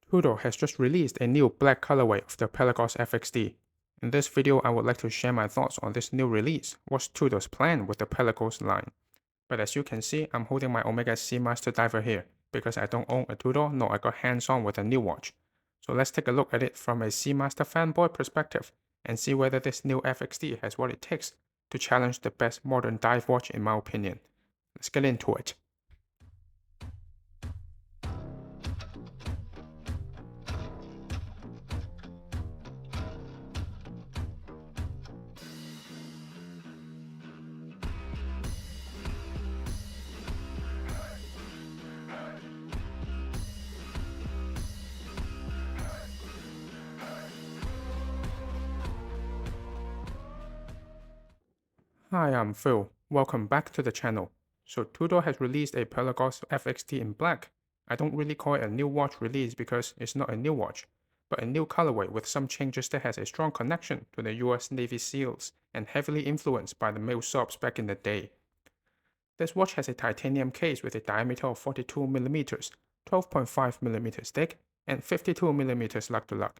Tudor has just released a new black colorway of the Pelagos FXD. In this video, I would like to share my thoughts on this new release. What's Tudor's plan with the Pelagos line? But as you can see, I'm holding my Omega Seamaster Diver here, because I don't own a Tudor nor I got hands-on with a new watch. So let's take a look at it from a Seamaster fanboy perspective, and see whether this new FXD has what it takes to challenge the best modern dive watch in my opinion. Let's get into it. Hi, I'm Phil. Welcome back to the channel. So Tudor has released a Pelagos FXD in black. I don't really call it a new watch release because it's not a new watch, but a new colorway with some changes that has a strong connection to the US Navy SEALs and heavily influenced by the male subs back in the day. This watch has a titanium case with a diameter of 42mm, 12.5mm thick, and 52mm lug to lug.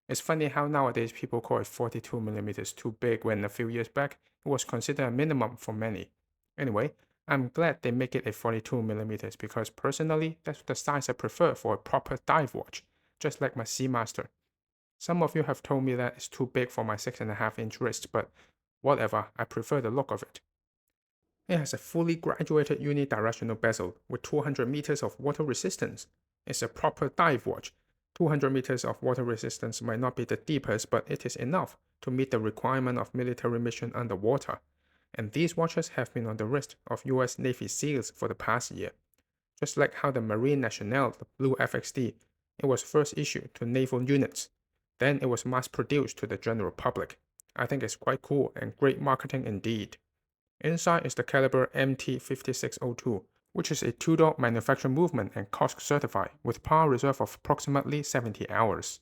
It's funny how nowadays people call it 42mm too big when a few years back it was considered a minimum for many. Anyway, I'm glad they make it a 42mm because personally that's the size I prefer for a proper dive watch, just like my Seamaster. Some of you have told me that it's too big for my 6.5-inch wrist, but whatever, I prefer the look of it. It has a fully graduated unidirectional bezel with 200 meters of water resistance. It's a proper dive watch. 200 meters of water resistance might not be the deepest, but it is enough to meet the requirement of military mission underwater. And these watches have been on the wrist of US Navy SEALs for the past year. Just like how the Marine Nationale, the Blue FXD, it was first issued to naval units. Then it was mass produced to the general public. I think it's quite cool and great marketing indeed. Inside is the caliber MT5602, which is a Tudor manufacturing movement and COSC certified with power reserve of approximately 70 hours.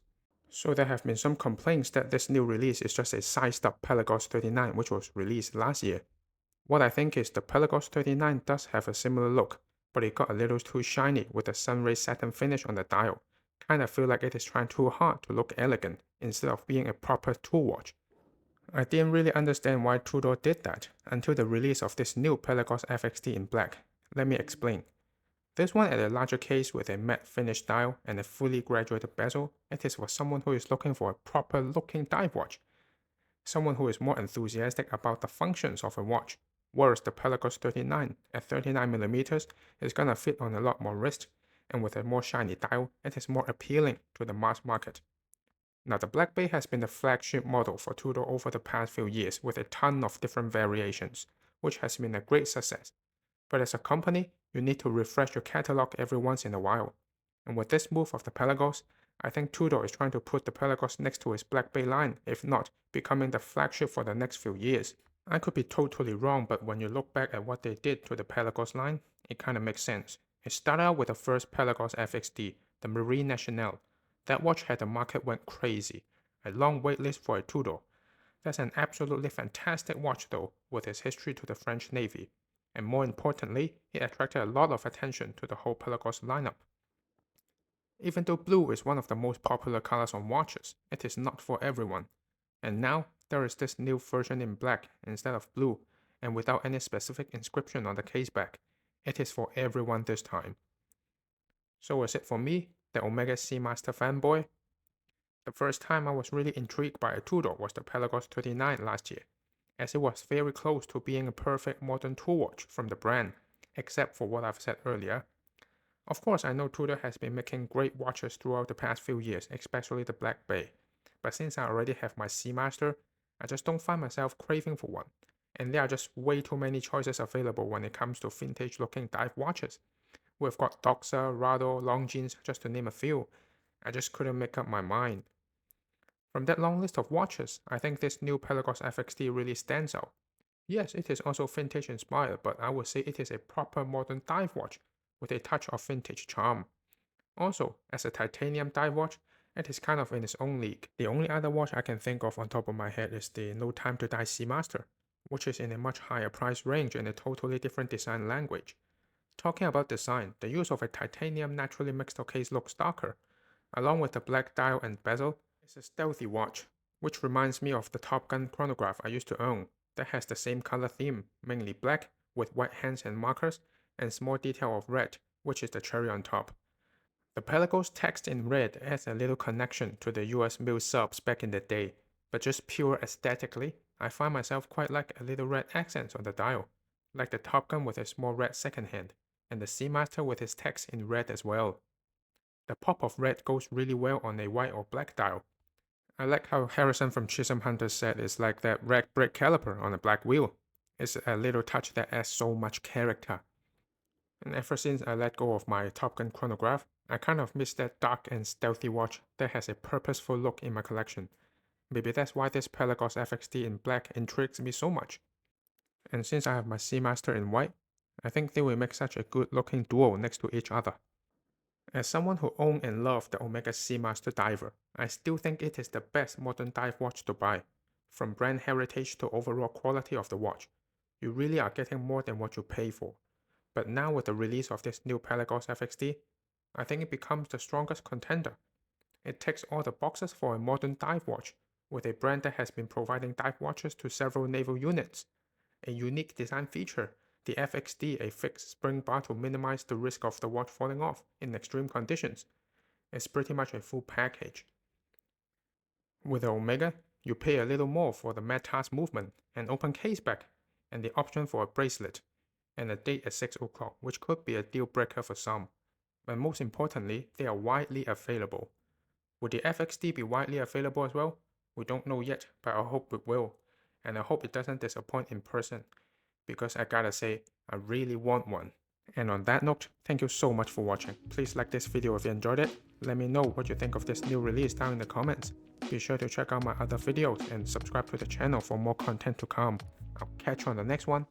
So there have been some complaints that this new release is just a sized up Pelagos 39 which was released last year. What I think is the Pelagos 39 does have a similar look, but it got a little too shiny with a sunray satin finish on the dial. Kinda feel like it is trying too hard to look elegant instead of being a proper tool watch. I didn't really understand why Tudor did that until the release of this new Pelagos FXD in black. Let me explain. This one at a larger case with a matte finish dial and a fully graduated bezel, it is for someone who is looking for a proper looking dive watch. Someone who is more enthusiastic about the functions of a watch, whereas the Pelagos 39 at 39mm is gonna fit on a lot more wrist, and with a more shiny dial, it is more appealing to the mass market. Now the Black Bay has been the flagship model for Tudor over the past few years with a ton of different variations, which has been a great success. But as a company, you need to refresh your catalog every once in a while. And with this move of the Pelagos, I think Tudor is trying to put the Pelagos next to its Black Bay line, if not, becoming the flagship for the next few years. I could be totally wrong, but when you look back at what they did to the Pelagos line, it kinda makes sense. It started out with the first Pelagos FXD, the Marine Nationale. That watch had the market went crazy. A long waitlist for a Tudor. That's an absolutely fantastic watch though, with its history to the French Navy. And more importantly, it attracted a lot of attention to the whole Pelagos lineup. Even though blue is one of the most popular colors on watches, it is not for everyone. And now, there is this new version in black instead of blue, and without any specific inscription on the case back. It is for everyone this time. So is it for me, the Omega Seamaster fanboy? The first time I was really intrigued by a Tudor was the Pelagos 39 last year, as it was very close to being a perfect modern tool watch from the brand, except for what I've said earlier. Of course, I know Tudor has been making great watches throughout the past few years, especially the Black Bay, but since I already have my Seamaster, I just don't find myself craving for one, and there are just way too many choices available when it comes to vintage looking dive watches. We've got Doxa, Rado, Longines, just to name a few. I just couldn't make up my mind. From that long list of watches, I think this new Pelagos FXD really stands out. Yes, it is also vintage inspired, but I would say it is a proper modern dive watch with a touch of vintage charm. Also, as a titanium dive watch, it is kind of in its own league. The only other watch I can think of on top of my head is the No Time to Die Seamaster, which is in a much higher price range and a totally different design language. Talking about design, the use of a titanium naturally makes the case look darker, Along with the black dial and bezel, it's a stealthy watch, which reminds me of the Top Gun chronograph I used to own that has the same color theme, mainly black, with white hands and markers, and small detail of red, which is the cherry on top. The Pelagos text in red adds a little connection to the US Mil subs back in the day, but just pure aesthetically, I find myself quite like a little red accents on the dial, like the Top Gun with a small red second hand, and the Seamaster with his text in red as well. The pop of red goes really well on a white or black dial. I like how Harrison from Chisholm Hunter said it's like that red brake caliper on a black wheel. It's a little touch that adds so much character. And ever since I let go of my Top Gun chronograph, I kind of miss that dark and stealthy watch that has a purposeful look in my collection. Maybe that's why this Pelagos FXD in black intrigues me so much. And since I have my Seamaster in white, I think they will make such a good looking duo next to each other. As someone who owned and loved the Omega Seamaster Diver, I still think it is the best modern dive watch to buy. From brand heritage to overall quality of the watch, you really are getting more than what you pay for. But now with the release of this new Pelagos FXD, I think it becomes the strongest contender. It ticks all the boxes for a modern dive watch, with a brand that has been providing dive watches to several naval units. A unique design feature, the FXD, a fixed spring bar to minimize the risk of the watch falling off in extreme conditions. It's pretty much a full package. With the Omega, you pay a little more for the MedTask movement, an open case back, and the option for a bracelet, and a date at 6 o'clock, which could be a deal breaker for some. But most importantly, they are widely available. Will the FXD be widely available as well? We don't know yet, but I hope it will. And I hope it doesn't disappoint in person, because I gotta say, I really want one. And on that note, thank you so much for watching. Please like this video if you enjoyed it. Let me know what you think of this new release down in the comments. Be sure to check out my other videos and subscribe to the channel for more content to come. I'll catch you on the next one.